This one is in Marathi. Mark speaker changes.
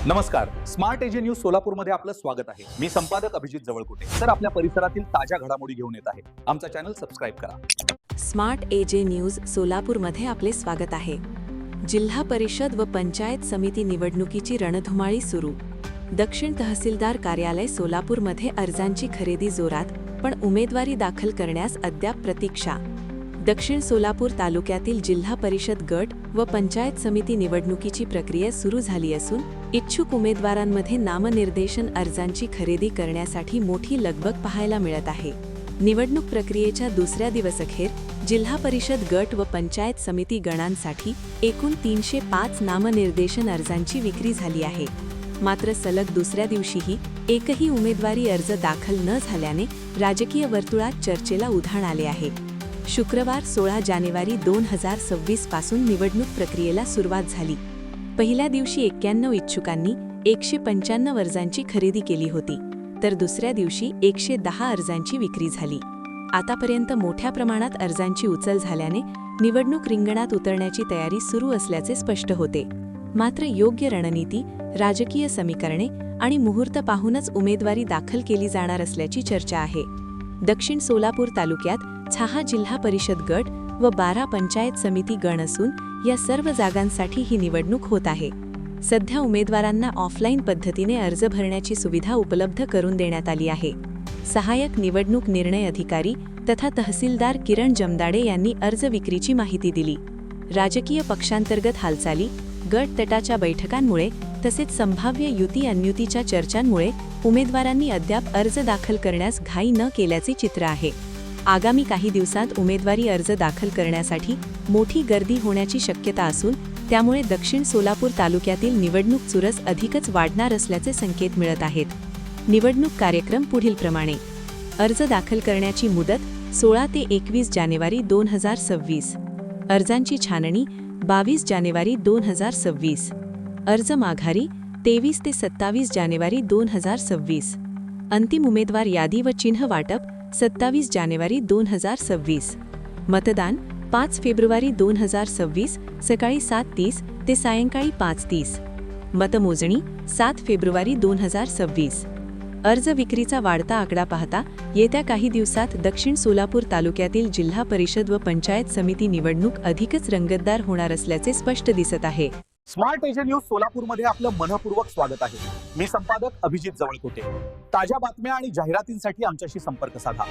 Speaker 1: नमस्कार, स्मार्ट एजे न्यूज सोलापूरमध्ये आपलं स्वागत आहे। मी संपादक अभिजित जवळकोटे। सर, आपल्या परिसरातील ताज्या घडामोडी घेऊन येत आहे। आमचा चॅनल सबस्क्राइब करा।
Speaker 2: स्मार्ट एजे न्यूज सोलापूरमध्ये आपले स्वागत आहे। जिल्हा परिषद व पंचायत समिती निवडणुकीची रणधुमाळी सुरू। दक्षिण तहसीलदार कार्यालय सोलापूरमध्ये अर्जांची खरेदी जोरात, पण उमेदवारी दाखल करण्यास अद्याप प्रतीक्षा। दक्षिण सोलापूर तालुक्यातील जिल्हा परिषद गट व पंचायत समिती निवडणुकीची प्रक्रिया सुरू झाली असून इच्छुक उमेदवारांमध्ये नामनिर्देशन अर्जांची खरेदी करण्यासाठी मोठी लगबग पाहायला मिळत आहे। निवडणूक प्रक्रियेच्या दुसऱ्या दिवसअखेर जिल्हा परिषद गट व पंचायत समिती गणांसाठी एकूण 305 नामनिर्देशन अर्जांची विक्री झाली आहे। मात्र सलग दुसऱ्या दिवशीही एकही उमेदवारी अर्ज दाखल न झाल्याने राजकीय वर्तुळात चर्चेला उधाण आले आहे। शुक्रवार 16 जानेवारी 2026 पासून निवडणूक प्रक्रियेला सुरुवात झाली। पहिल्या दिवशी 91 इच्छुकांनी 195 अर्जांची खरेदी केली होती, तर दुसऱ्या दिवशी 110 अर्जांची विक्री झाली। आतापर्यंत मोठ्या प्रमाणात अर्जांची उचल झाल्याने निवडणूक रिंगणात उतरण्याची तयारी सुरू असल्याचे स्पष्ट होते। मात्र योग्य रणनीती, राजकीय समीकरणे आणि मुहूर्त पाहूनच उमेदवारी दाखल केली जाणार असल्याची चर्चा आहे। दक्षिण सोलापूर तालुक्यात 6 जिल्हा परिषद गट व 12 पंचायत समिती गण असून या सर्व जागांसाठी ही निवडणूक होत आहे। सध्या उमेदवारांना ऑफलाईन पद्धतीने अर्ज भरण्याची सुविधा उपलब्ध करून देण्यात आली आहे। सहाय्यक निवडणूक निर्णय अधिकारी तथा तहसीलदार किरण जमदाडे यांनी अर्ज विक्रीची माहिती दिली। राजकीय पक्षांतर्गत हालचाली, गट तटाच्या बैठकांमुळे तसेच संभाव्य युती अनयुतीच्या चर्चांमुळे उमेदवारांनी अद्याप अर्ज दाखल करण्यास घाई न केल्याचे चित्र आहे। आगामी काही दिवसांत उमेदवारी अर्ज दाखल करण्यासाठी मोठी गर्दी होण्याची शक्यता असून त्यामुळे दक्षिण सोलापूर तालुक्यातील निवडणूक चुरस अधिकच वाढणार असल्याचे संकेत मिळत आहेत। निवडणूक कार्यक्रम पुढीलप्रमाणे: अर्ज दाखल करण्याची मुदत 16 ते 21 जानेवारी 2026, अर्जांची छाननी 22 जानेवारी 2026, अर्ज माघारी 23 ते 27 जानेवारी 2026, अंतिम उमेदवार यादी व चिन्ह वाटप 27 जानेवारी 2026, मतदान 5 फेब्रुवारी 2026 सकाळी 7:30 ते सायंकाळी 5:30, मतमोजणी 7 फेब्रुवारी 2026। अर्ज विक्रीचा वाढता आकडा पाहता येत्या काही दिवसात दक्षिण सोलापूर तालुक्यातील जिल्हा परिषद व पंचायत समिती निवडणूक अधिकच रंगतदार होणार असल्याचे स्पष्ट दिसत आहे।
Speaker 1: स्मार्ट एजे न्यूज सोलापूरमध्ये आपलं मनपूर्वक स्वागत आहे। मी संपादक अभिजित जवळकोटे। ताज्या बातम्या आणि जाहिरातींसाठी आमच्याशी संपर्क साधा।